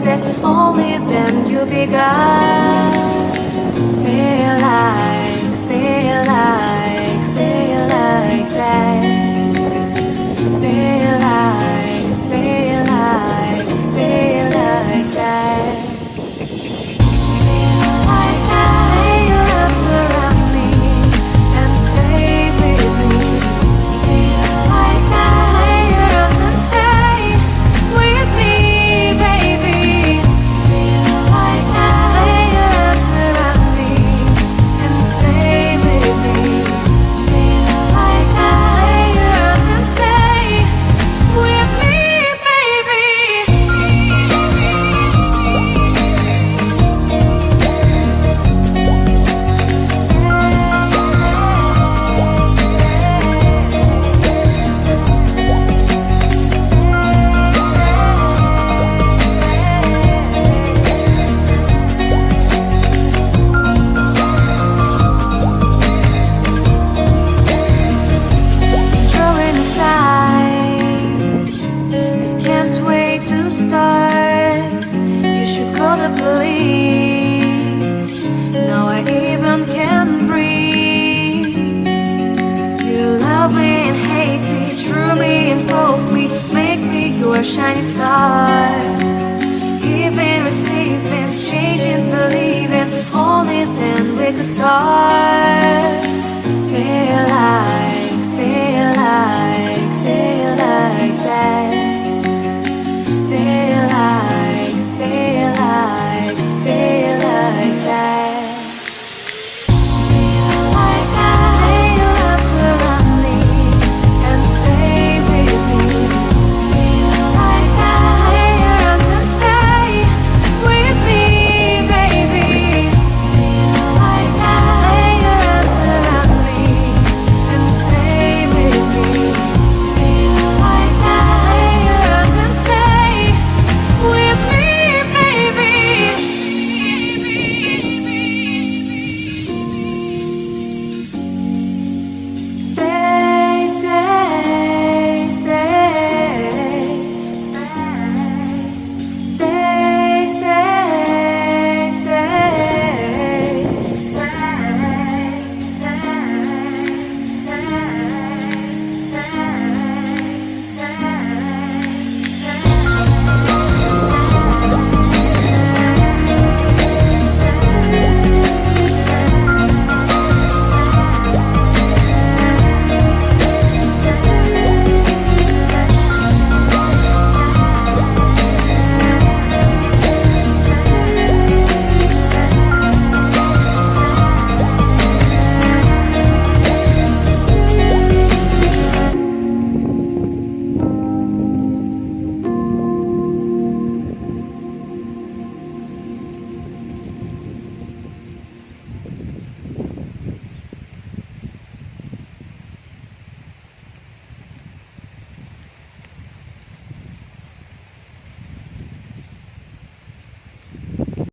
lose it. Only then you begun. Feel like, feel like, feel like that. Feel like, feel like, feel like that. Feel like that. Lay your arms around me and stay with me. Feel like that. Lay your arms and stay with me, baby. Feel like that. Lay your arms around me and stay with me. Feel like that. Lay your arms and stay with me, baby. Throwing aside, can't wait to start. You should call the police. Now I even can't breathe. You love me and hate me, true me and false me, make me your shining star. Giving, receiving, changing, believing, only then we could start.